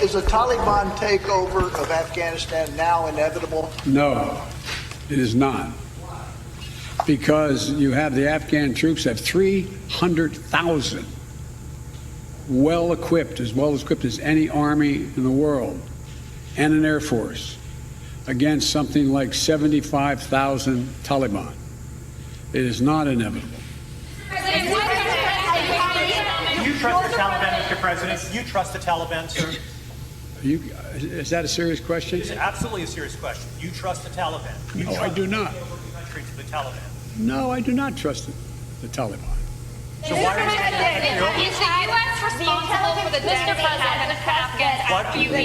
Is a Taliban takeover of Afghanistan now inevitable? No, it is not. Because you have the Afghan troops have 300,000 well-equipped as any army in the world, and an air force against something like 75,000 Taliban. It is not inevitable. Do you trust the Taliban, Mr. President? Do you trust the Taliban, sir? Is that a serious question? It's absolutely a serious question. Do you trust the Taliban? No, I do not. Country to the Taliban. No, I do not trust the Taliban. So why are you Is the U.S. responsible for the death of Afghan?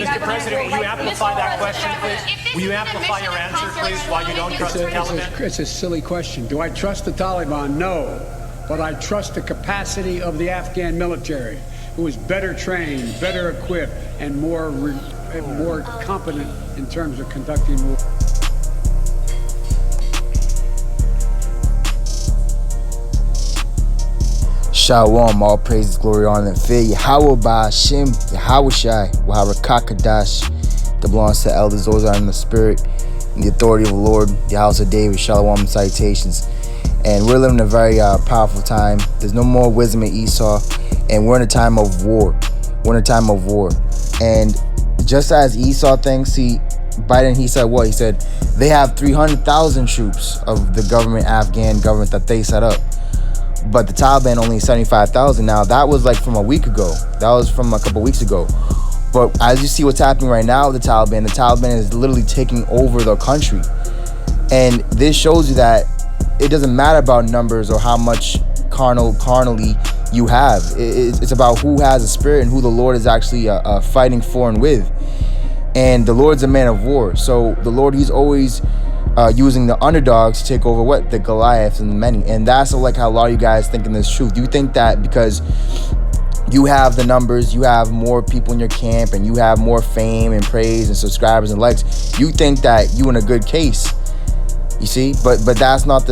Mr. President, will you amplify that question, please? Will you amplify your answer, please, why you don't trust the Taliban? It's a silly question. Do I trust the Taliban? No. But I trust the capacity of the Afghan military, who is better trained, better equipped, and more competent in terms of conducting war. Shalom, all praises, glory, honor, and fear. Yahweh Ba'Hashem, Yahweh Shai, Waharakakadash, that belongs to the elders, those are in the spirit, and the authority of the Lord, the house of David, Shalom, and salutations. And we're living in a very powerful time. There's no more wisdom in Esau, and we're in a time of war. We're in a time of war. And just as Esau thinks, Biden, he said what? He said they have 300,000 troops of the government, Afghan government that they set up. But the Taliban only 75,000. Now, that was like from a week ago. That was from a couple weeks ago. But as you see what's happening right now with the Taliban is literally taking over the country. And this shows you that it doesn't matter about numbers or how much carnally you have. It's about who has a spirit and who the Lord is actually fighting for and with. And the Lord's a man of war. So the Lord, he's always using the underdogs to take over the Goliaths and the many. And that's like how a lot of you guys think in this truth. You think that because you have the numbers, you have more people in your camp, and you have more fame and praise and subscribers and likes, you think that you in a good case. You see, but that's not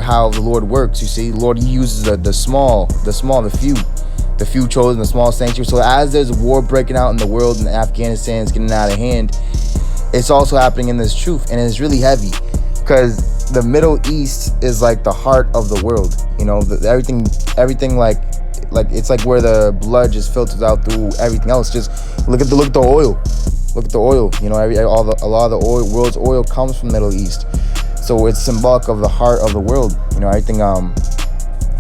how the Lord works. You see, the Lord, he uses the small, the few chosen, the small sanctuary. So as there's war breaking out in the world and Afghanistan is getting out of hand, it's also happening in this truth, and it's really heavy because the Middle East is like the heart of the world. You know, everything like it's like where the blood just filters out through everything else. Just look at the oil. Look at the oil. You know, a lot of the world's oil comes from the Middle East. So it's symbolic of the heart of the world. You know, everything.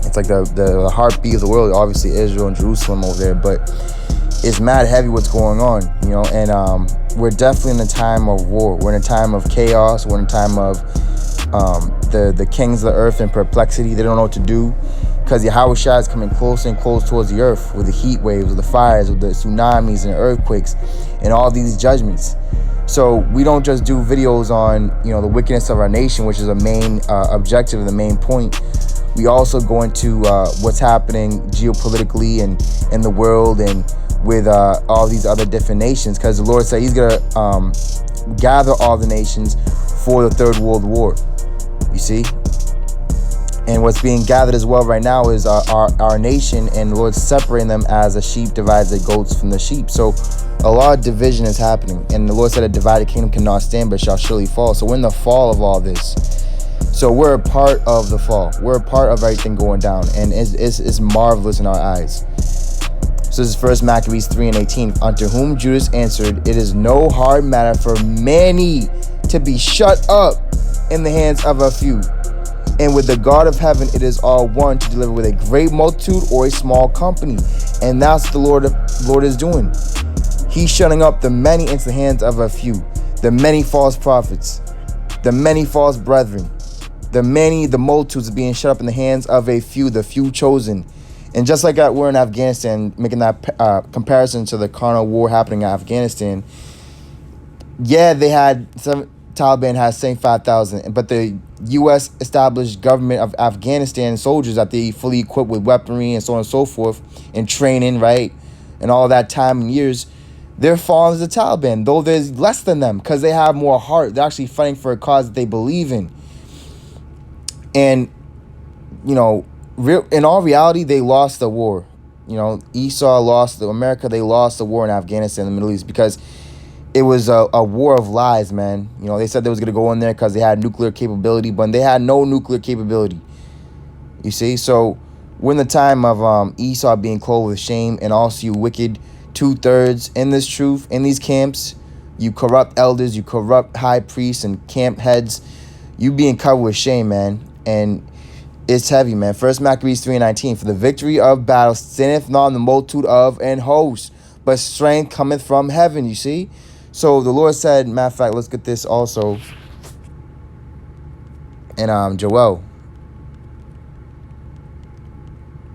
It's like the heartbeat of the world. Obviously, Israel and Jerusalem over there, but it's mad heavy what's going on. You know, and we're definitely in a time of war. We're in a time of chaos. We're in a time of the kings of the earth in perplexity. They don't know what to do because Yahweh Shai is coming closer and closer towards the earth with the heat waves, with the fires, with the tsunamis and earthquakes, and all these judgments. So we don't just do videos on, you know, the wickedness of our nation, which is a main objective, the main point. We also go into what's happening geopolitically and in the world and with all these other different nations, because the Lord said he's going to gather all the nations for the Third World War, you see? And what's being gathered as well right now is our nation, and the Lord's separating them as a sheep divides the goats from the sheep. So a lot of division is happening, and the Lord said a divided kingdom cannot stand but shall surely fall. So we're in the fall of all this. So we're a part of the fall. We're a part of everything going down, and it's marvelous in our eyes. So this is 1 Maccabees 3:18. Unto whom Judas answered, it is no hard matter for many to be shut up in the hands of a few. And with the God of heaven, it is all one to deliver with a great multitude or a small company. And that's what the Lord is doing. He's shutting up the many into the hands of a few. The many false prophets. The many false brethren. The multitudes are being shut up in the hands of a few, the few chosen. And just like we're in Afghanistan, making that comparison to the carnal war happening in Afghanistan, yeah, Taliban has 75,000, but the U.S. established government of Afghanistan soldiers that they fully equipped with weaponry and so on and so forth, and training, right, and all that time and years, they're falling to the Taliban, though there's less than them because they have more heart. They're actually fighting for a cause that they believe in. And, you know, in all reality, they lost the war. You know, Esau lost, America, they lost the war in Afghanistan, in the Middle East, because it was a war of lies, man. You know, they said they was going to go in there because they had nuclear capability, but they had no nuclear capability. You see? So we're in the time of Esau being clothed with shame, and also you wicked 2/3 in this truth, in these camps. You corrupt elders, you corrupt high priests and camp heads. You being covered with shame, man. And it's heavy, man. 1 Maccabees 3:19. For the victory of battle standeth not in the multitude of an host, but strength cometh from heaven. You see? So the Lord said, matter of fact, let's get this also in Joel.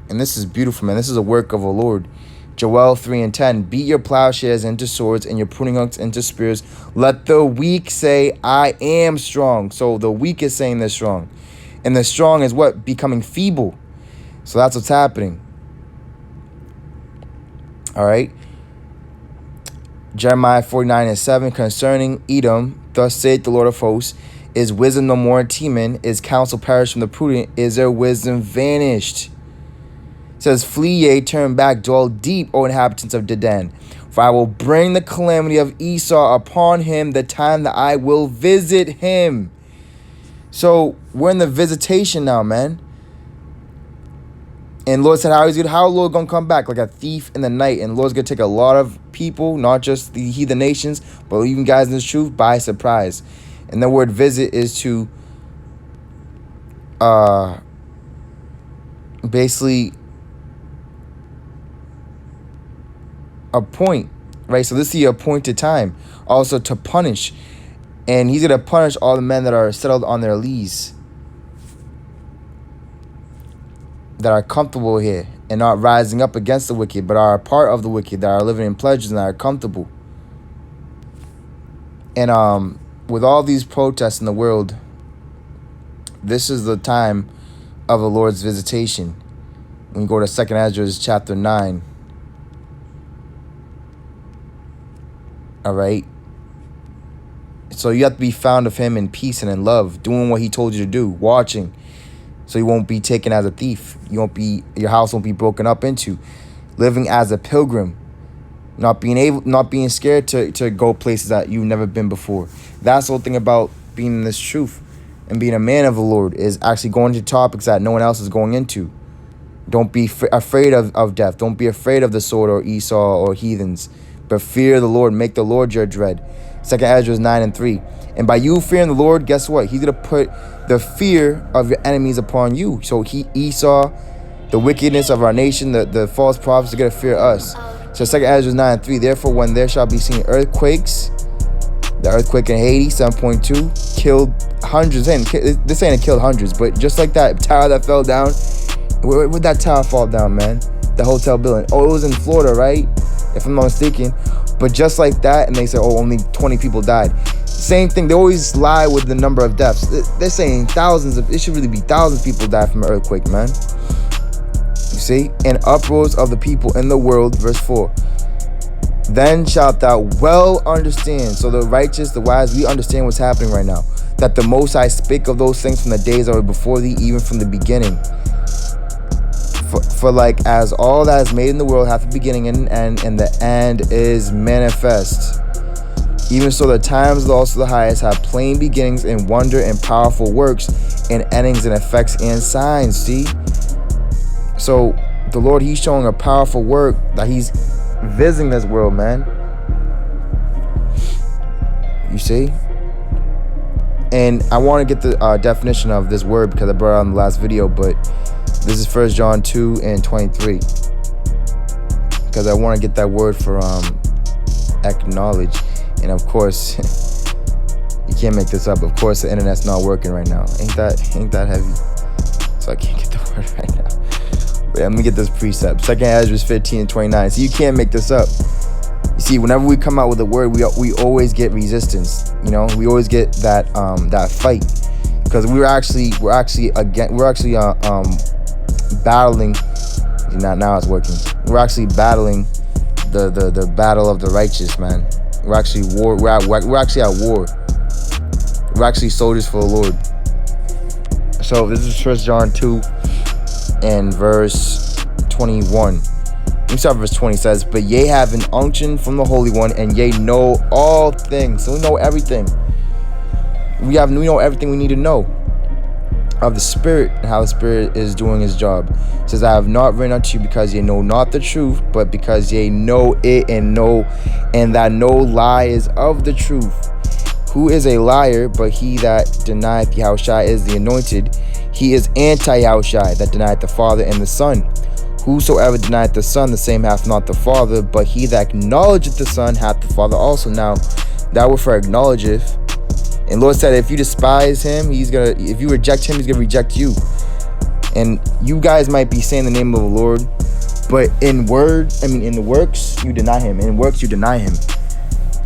And this is beautiful, man. This is a work of the Lord. Joel 3:10. Beat your plowshares into swords and your pruning hooks into spears. Let the weak say, I am strong. So the weak is saying they're strong. And the strong is what? Becoming feeble. So that's what's happening. All right. Jeremiah 49:7. Concerning Edom, thus saith the Lord of hosts, is wisdom no more in Teman? Is counsel perished from the prudent? Is their wisdom vanished? It says, flee ye, turn back, dwell deep, O inhabitants of Dedan. For I will bring the calamity of Esau upon him, the time that I will visit him. So we're in the visitation now, man. And Lord said, how Lord gonna come back? Like a thief in the night. And Lord's gonna take a lot of people, not just the heathen nations, but even guys in this truth, by surprise. And the word visit is to basically appoint, right? So this is the appointed time. Also to punish. And he's going to punish all the men that are settled on their lees, that are comfortable here and not rising up against the wicked, but are a part of the wicked, that are living in pleasures and that are comfortable. And with all these protests in the world, this is the time of the Lord's visitation. When you go to 2 Ezra chapter 9. All right. So you have to be found of him in peace and in love, doing what he told you to do, watching, so you won't be taken as a thief. Your house won't be broken up into, living as a pilgrim, not being scared to go places that you've never been before. That's the whole thing about being in this truth and being a man of the Lord, is actually going to topics that no one else is going into. Don't be afraid of death. Don't be afraid of the sword or Esau or heathens. But fear the Lord, make the Lord your dread. 2 Ezra 9:3. And by you fearing the Lord, guess what? He's going to put the fear of your enemies upon you. So Esau, the wickedness of our nation, the false prophets are going to fear us. So 2 Ezra 9:3. Therefore, when there shall be seen earthquakes, the earthquake in Haiti, 7.2, killed hundreds. This ain't killed hundreds, but just like that tower that fell down. Where'd that tower fall down, man? The hotel building. Oh, it was in Florida, right? If I'm not mistaken. But just like that, and they say, oh, only 20 people died. Same thing. They always lie with the number of deaths. They're saying it should really be thousands of people died from an earthquake, man. You see? And uproars of the people in the world, verse 4. Then shalt thou well understand. So the righteous, the wise, we understand what's happening right now. That the Most High spake of those things from the days that were before thee, even from the beginning. For like as all that is made in the world hath a beginning and an end, and the end is manifest. Even so the times also the highest have plain beginnings and wonder and powerful works and endings and effects and signs. See? So the Lord, he's showing a powerful work that he's visiting this world, man. You see? And I want to get the definition of this word because I brought it out in the last video, but this is 1 John 2:23, because I want to get that word for acknowledge. And of course, you can't make this up. Of course, the internet's not working right now. Ain't that heavy? So I can't get the word right now. But let me get this precept. 2 Ezra 15:29. So you can't make this up. You see, whenever we come out with a word, we always get resistance. You know, we always get that fight, because we're actually battling. Now it's working. We're actually battling the battle of the righteous, man. We're actually war. We're actually at war. We're actually soldiers for the Lord. So this is 1 John 2 and verse 21. me start verse 20. It says, but ye have an unction from the Holy One, and ye know all things. So we know everything. We know everything we need to know of the Spirit and how the Spirit is doing his job. It says, I have not written unto you because ye know not the truth, but because ye know it, and that no lie is of the truth. Who is a liar but he that denieth Yahushua is the anointed? He is anti-Yahushua, that denieth the Father and the Son. Whosoever denieth the Son, the same hath not the Father, but he that acknowledgeth the Son hath the Father also. Now, that word for acknowledgeth. And Lord said, if you despise him, if you reject him, he's gonna reject you. And you guys might be saying the name of the Lord, but in the works, you deny him. In works, you deny him.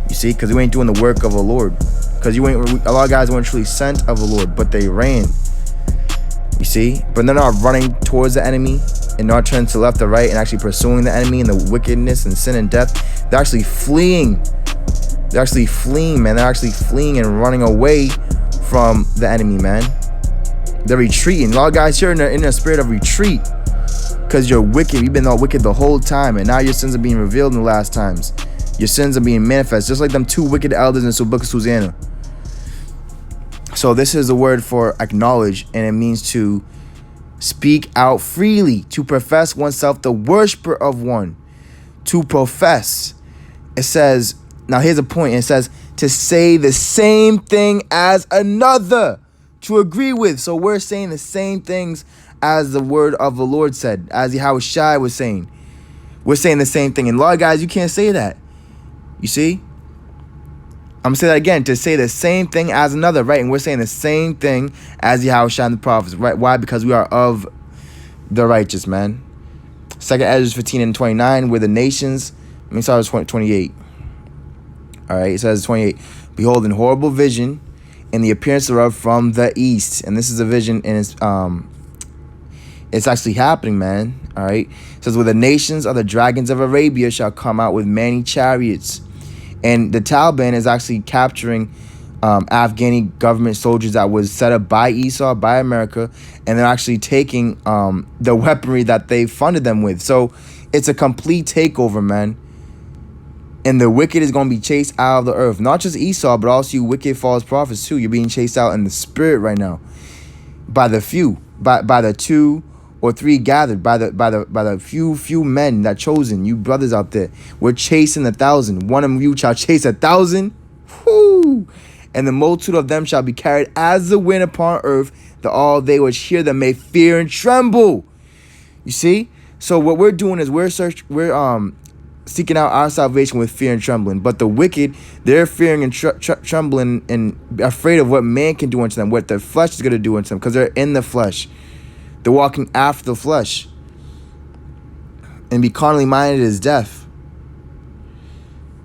You see, because you ain't doing the work of the Lord. Because a lot of guys weren't truly sent of the Lord, but they ran. You see, but they're not running towards the enemy and not turning to the left or right and actually pursuing the enemy and the wickedness and sin and death. They're actually fleeing. They're actually fleeing, man. They're actually fleeing and running away from the enemy, man. They're retreating. A lot of guys here in a spirit of retreat because you're wicked. You've been all wicked the whole time, and now your sins are being revealed in the last times. Your sins are being manifest, just like them two wicked elders in the book of Susanna. So this is the word for acknowledge, and it means to speak out freely, to profess oneself the worshiper of one, to profess. It says, now here's a point. It says to say the same thing as another, to agree with. So we're saying the same things as the word of the Lord said, as Yahushua was saying. We're saying the same thing. And a lot of guys, you can't say that. You see? I'm going to say that again, to say the same thing as another, right? And we're saying the same thing as Yahushua and the prophets, right? Why? Because we are of the righteous, man. 2nd Ezra 15 and 29, where the nations, let me start with 28. All right, it says 28, behold, an horrible vision in the appearance thereof from the east. And this is a vision, and it's actually happening, man. All right, it says, where the nations of the dragons of Arabia shall come out with many chariots. And the Taliban is actually capturing Afghani government soldiers that was set up by Esau, by America, and they're actually taking the weaponry that they funded them with. So it's a complete takeover, man. And the wicked is going to be chased out of the earth. Not just Esau, but also you wicked false prophets too. You're being chased out in the spirit right now. By the few. By the 2 or 3 gathered. By the few men that chosen. You brothers out there. We're chasing 1,000. One of you shall chase 1,000. Whoo! And the multitude of them shall be carried as the wind upon earth, that all they which hear them may fear and tremble. You see? So what we're doing is we're seeking out our salvation with fear and trembling. But the wicked, they're fearing and trembling and afraid of what man can do unto them, what their flesh is going to do unto them, because they're in the flesh. They're walking after the flesh. And be carnally minded is death.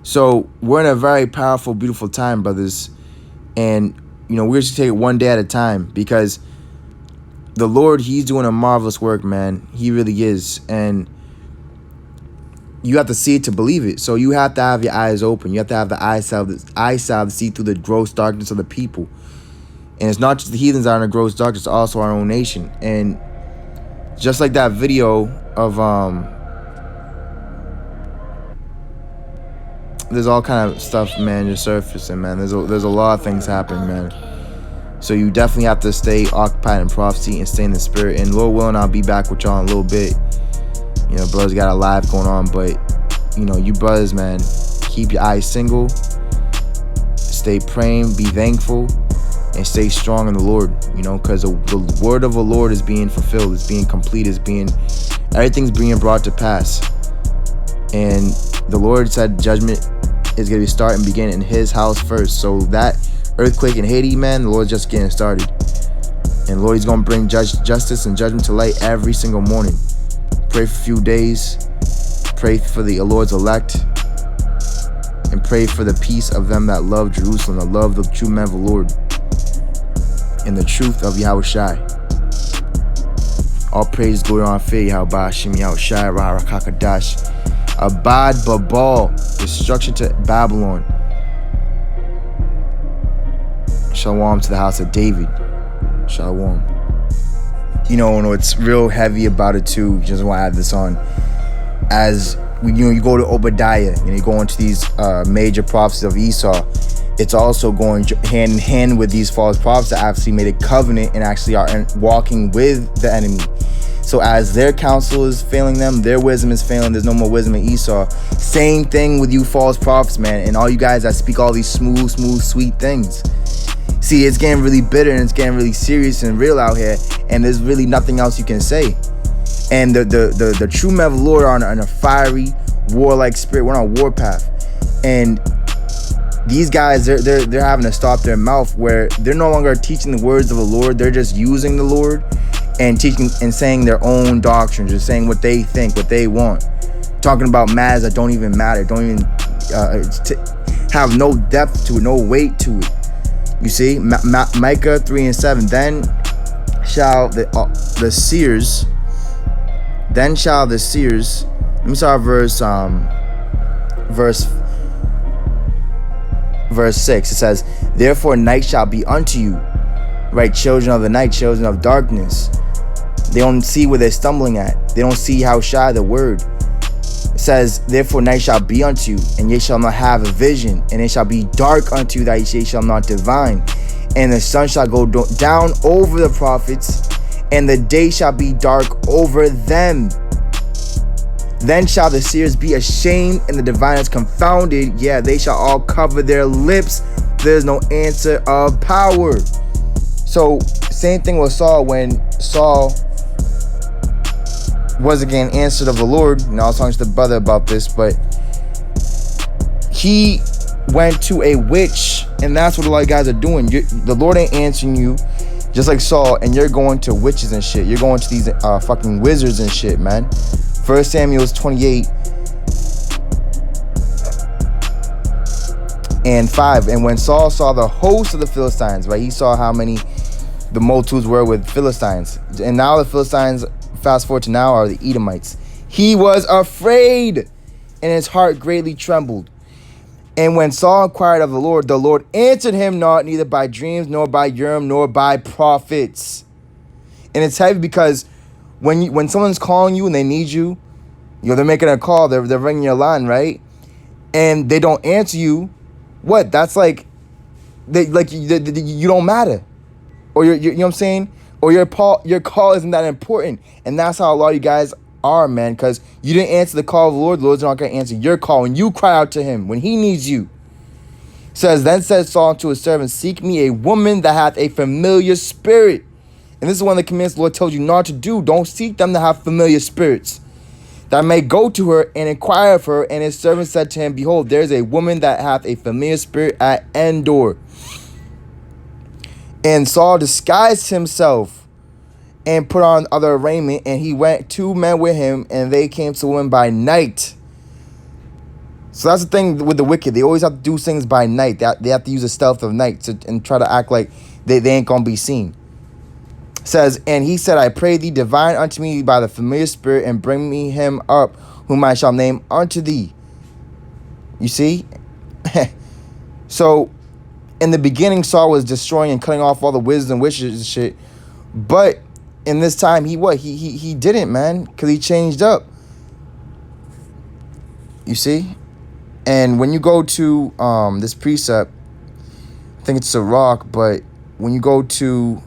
So we're in a very powerful, beautiful time, brothers. And, we're just take it one day at a time, because the Lord, he's doing a marvelous work, man. He really is. And you have to see it to believe it. So you have to have your eyes open. You have to have the eyesight to see through the gross darkness of the people. And it's not just the heathens that are in the gross darkness, it's also our own nation. And just like that video of there's all kind of stuff, man, just surfacing, man. There's a lot of things happening, man. So you definitely have to stay occupied in prophecy and stay in the spirit. And Lord willing, I'll be back with y'all in a little bit. Brothers got a live going on, but you brothers, man, keep your eyes single, stay praying, be thankful, and stay strong in the Lord, because the word of the Lord is being fulfilled, it's being complete, everything's being brought to pass. And the Lord said judgment is going to start and begin in his house first. So that earthquake in Haiti, man, the Lord's just getting started. And the Lord, he's going to bring justice and judgment to light every single morning. Pray for a few days. Pray for the Lord's elect. And pray for the peace of them that love Jerusalem, that love the true men of the Lord. And the truth of Yahushua. All praise, glory, honor, fear, Yahweh, Hashem, Yahushua, Rakakadash. Abad Babal, destruction to Babylon. Shalom to the house of David. Shalom. What's real heavy about it too, just want to add this on. as you go to Obadiah, you go into these major prophecies of Esau, it's also going hand in hand with these false prophets that actually made a covenant and actually are walking with the enemy. So as their counsel is failing them, their wisdom is failing, there's no more wisdom in Esau. Same thing with you false prophets, man, and all you guys that speak all these smooth, sweet things. See, it's getting really bitter and it's getting really serious and real out here, and there's really nothing else you can say. And the true men of the Lord are on a fiery, warlike spirit. We're on a warpath, and these guys, they're having to stop their mouth, where they're no longer teaching the words of the Lord. They're just using the Lord and teaching and saying their own doctrines, just saying what they think, what they want, talking about matters that don't even matter, don't even have no depth to it, no weight to it. You see, Micah 3:7. Then shall the seers. Then shall the seers. Let me start verse 6. It says, therefore night shall be unto you, right? Children of the night, children of darkness. They don't see where they're stumbling at. They don't see how shy the word. It says, therefore night shall be unto you, and ye shall not have a vision, and it shall be dark unto you that ye shall not divine. And the sun shall go down over the prophets, and the day shall be dark over them. Then shall the seers be ashamed, and the diviners confounded. Yeah, they shall all cover their lips. There's no answer of power. So, same thing with Saul. When Saul was again answered of the Lord, and I was talking to the brother about this, but he went to a witch, and that's what a lot of guys are doing. The Lord ain't answering you, just like Saul, and you're going to witches and shit. You're going to these fucking wizards and shit, man. 1 Samuel 28 and 5. And when Saul saw the host of the Philistines, right, he saw how many the multitudes were with Philistines, and now the Philistines, fast forward to now, are the Edomites. He was afraid, and his heart greatly trembled. And when Saul inquired of the Lord answered him not, neither by dreams, nor by Urim, nor by prophets. And it's heavy because when someone's calling you and they need you, they're making a call, they're ringing your line, right? And they don't answer you. What? That's like you don't matter, or you know what I'm saying? Or your call isn't that important, and that's how a lot of you guys are, man. Because you didn't answer the call of the Lord. The Lord's not going to answer your call when you cry out to Him when He needs you. It says, then said Saul to his servant, seek me a woman that hath a familiar spirit. And this is one of the commandments the Lord told you not to do. Don't seek them that have familiar spirits, that may go to her and inquire of her. And his servant said to him, behold, there is a woman that hath a familiar spirit at Endor. And Saul disguised himself and put on other raiment, and he went 2 men with him, and they came to him by night. So that's the thing with the wicked. They always have to do things by night. They have to use the stealth of night and try to act like they ain't gonna be seen. It says, and he said, I pray thee, divine unto me by the familiar spirit, and bring me him up, whom I shall name unto thee. You see? So, in the beginning, Saul was destroying and cutting off all the wizards and witches and shit. But in this time, he didn't, man, because he changed up. You see? And when you go to this precept, I think it's a rock, but when you go to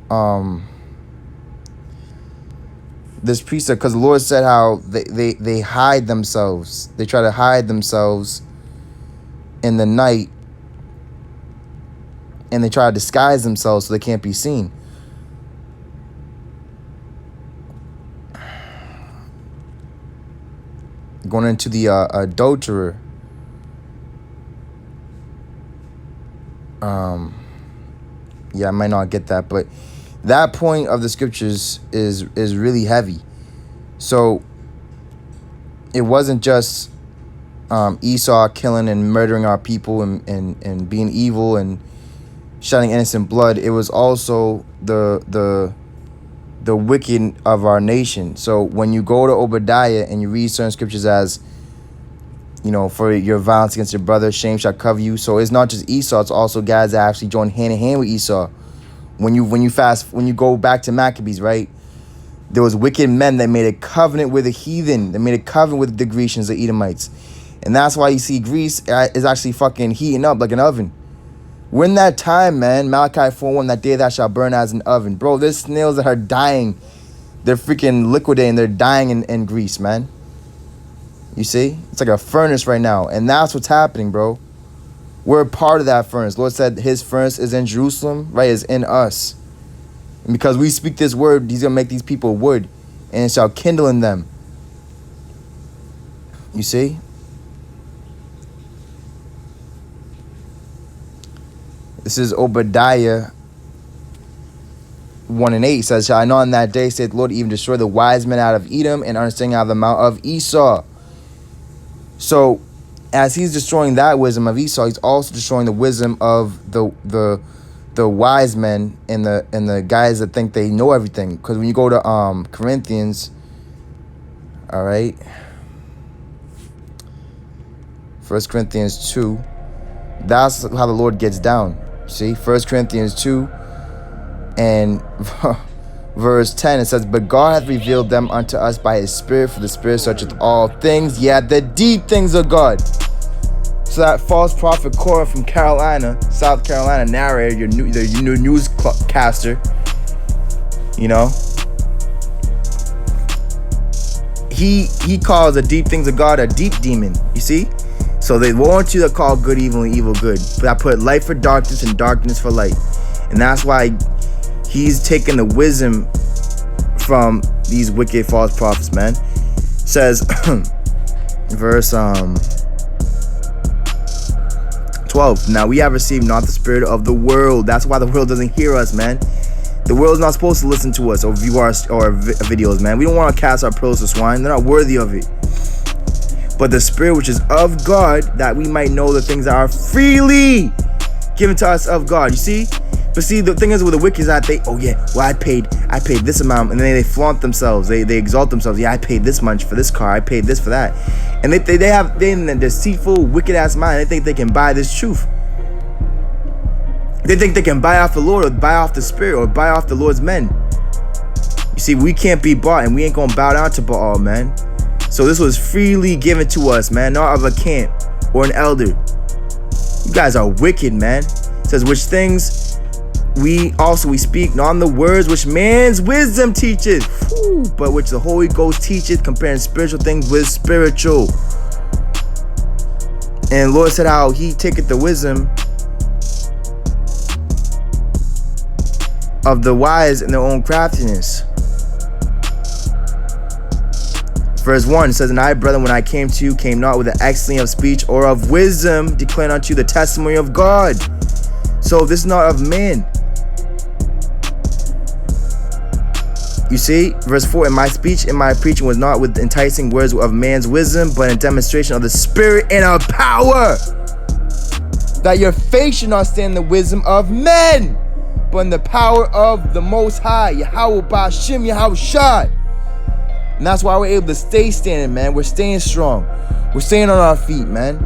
this precept, because the Lord said how they hide themselves. They try to hide themselves in the night, and they try to disguise themselves so they can't be seen. Going into the adulterer. Yeah, I might not get that, but that point of the scriptures is really heavy. So it wasn't just Esau killing and murdering our people and being evil and shedding innocent blood. It was also the wicked of our nation. So when you go to Obadiah and you read certain scriptures as, for your violence against your brother, shame shall cover you. So it's not just Esau, it's also guys that actually join hand in hand with Esau. When you go back to Maccabees, right? There was wicked men that made a covenant with the heathen. They made a covenant with the Grecians, the Edomites. And that's why you see Greece is actually fucking heating up like an oven. We're in that time, man. Malachi 4:1, that day that shall burn as an oven. Bro, there's snails that are dying. They're freaking liquidating. They're dying in Greece, man. You see? It's like a furnace right now. And that's what's happening, bro. We're a part of that furnace. Lord said his furnace is in Jerusalem, right? Is in us. And because we speak this word, he's going to make these people wood. And it shall kindle in them. You see? This is Obadiah 1:8. It says, shall I not in that day, saith the Lord, even destroy the wise men out of Edom and understanding out of the mount of Esau. So, as he's destroying that wisdom of Esau, he's also destroying the wisdom of the wise men and the guys that think they know everything. Because when you go to Corinthians, all right, 1 Corinthians 2, that's how the Lord gets down. See, 1 Corinthians 2 and verse 10, it says, but God hath revealed them unto us by his Spirit, for the Spirit searcheth all things, yet the deep things of God. So that false prophet Corinth from Carolina, South Carolina, narrator, your new newscaster, you know, he calls the deep things of God a deep demon. You see? So they want you to call good evil and evil good. But I put light for darkness and darkness for light. And that's why he's taking the wisdom from these wicked false prophets, man. It says, verse 12. Now we have received not the spirit of the world. That's why the world doesn't hear us, man. The world's not supposed to listen to us or view our videos, man. We don't want to cast our pearls to swine. They're not worthy of it. But the Spirit which is of God, that we might know the things that are freely given to us of God. You see? But see, the thing is with the wicked is that they, oh yeah, well I paid this amount, and then they flaunt themselves. They exalt themselves. Yeah, I paid this much for this car. I paid this for that, and they have in the deceitful, wicked ass mind. They think they can buy this truth. They think they can buy off the Lord or buy off the Spirit or buy off the Lord's men. You see, we can't be bought, and we ain't gonna bow down to Baal, man. So this was freely given to us, man, not of a camp or an elder. You guys are wicked, man. It says, which things we speak, not on the words which man's wisdom teacheth, but which the Holy Ghost teacheth, comparing spiritual things with spiritual. And Lord said how he taketh the wisdom of the wise in their own craftiness. Verse 1 says, and I, brethren, when I came to you, came not with the excellency of speech or of wisdom, declaring unto you the testimony of God. So this is not of man. You see, verse 4, and my speech and my preaching was not with enticing words of man's wisdom, but in demonstration of the Spirit and of power, that your faith should not stand in the wisdom of men, but in the power of the Most High, Yahweh Ba'Shem Yahushua. And that's why we're able to stay standing, man. We're staying strong. We're staying on our feet, man.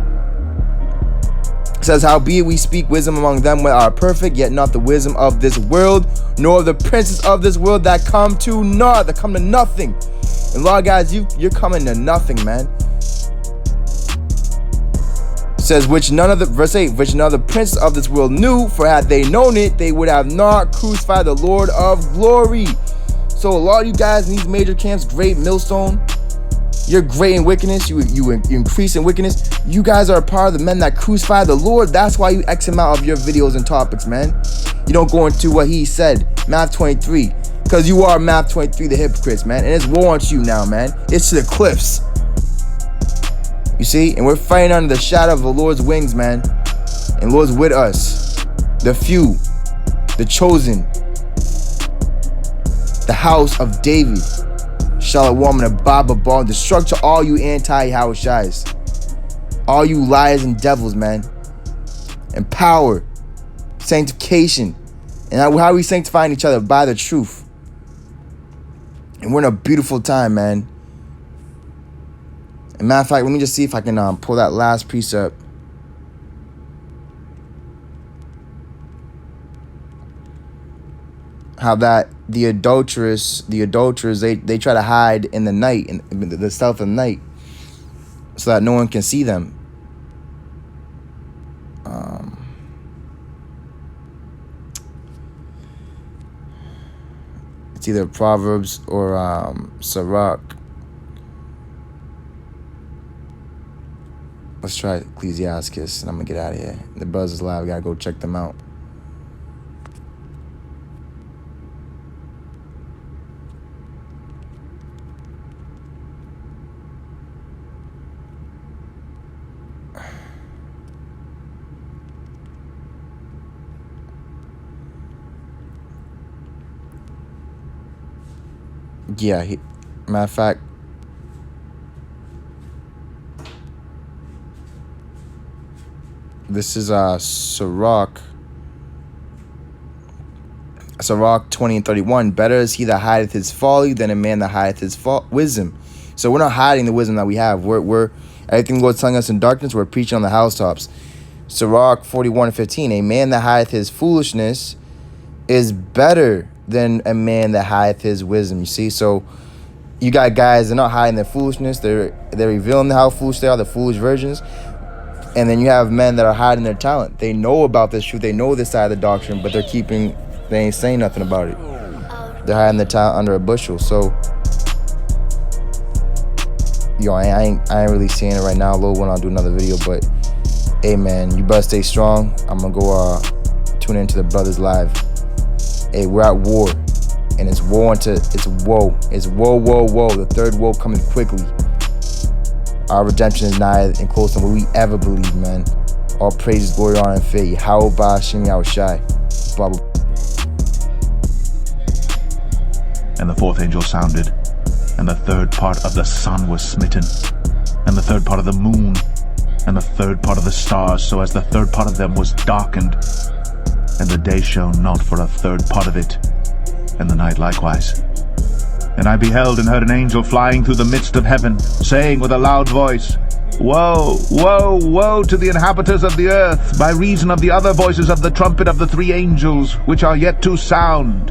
It says, howbeit we speak wisdom among them that are perfect, yet not the wisdom of this world, nor of the princes of this world that come to naught, that come to nothing. And Lord, guys, you're coming to nothing, man. It says, which none of the, verse 8, which none of the princes of this world knew, for had they known it, they would have not crucified the Lord of glory. So a lot of you guys in these major camps, great millstone, you're great in wickedness, you increase in wickedness. You guys are a part of the men that crucify the Lord. That's why you X him out of your videos and topics, man. You don't go into what he said, Math 23, because you are Math 23, the hypocrites, man. And it's war on you now, man. It's to the cliffs. You see? And we're fighting under the shadow of the Lord's wings, man. And the Lord's with us. The few, the chosen, the house of David, Charlotte woman, a Baba Ball, destruct to all you anti-Yahushais, all you liars and devils, man. And power, sanctification, and how are we sanctifying each other? By the truth. And we're in a beautiful time, man. And matter of fact, let me just see if I can pull that last precept. How that the adulterers, they try to hide in the night, in the stealth of the night, so that no one can see them. It's either Proverbs or Sirach. Let's try Ecclesiastes, and I'm gonna get out of here. The buzz is live. I gotta go check them out. Yeah, matter of fact, this is Sirach 20 and 31. Better is he that hideth his folly than a man that hideth his wisdom. So we're not hiding the wisdom that we have. We're everything the Lord's telling us in darkness, we're preaching on the housetops. Sirach 41 and 15. A man that hideth his foolishness is better than a man that hideth his wisdom. You see, so you got guys, they're not hiding their foolishness, they're revealing how foolish they are, the foolish virgins. And then you have men that are hiding their talent. They know about this truth, they know this side of the doctrine, but they ain't saying nothing about it. They're hiding their talent under a bushel. So yo, I ain't really seeing it right now. Lord, when I'll do another video, but hey man, you better stay strong. I'm gonna go tune into the brothers live. Hey, we're at war, and it's woe. It's woe. The third woe coming quickly. Our redemption is nigh and closer than what we ever believe, man. All praise, glory, honor, and faith. How ba Shem Yahushai. Blah, blah. And the fourth angel sounded, and the third part of the sun was smitten, and the third part of the moon, and the third part of the stars, so as the third part of them was darkened. And the day shone not for a third part of it, and the night likewise. And I beheld and heard an angel flying through the midst of heaven, saying with a loud voice, Woe, woe, woe to the inhabitants of the earth, by reason of the other voices of the trumpet of the three angels, which are yet to sound.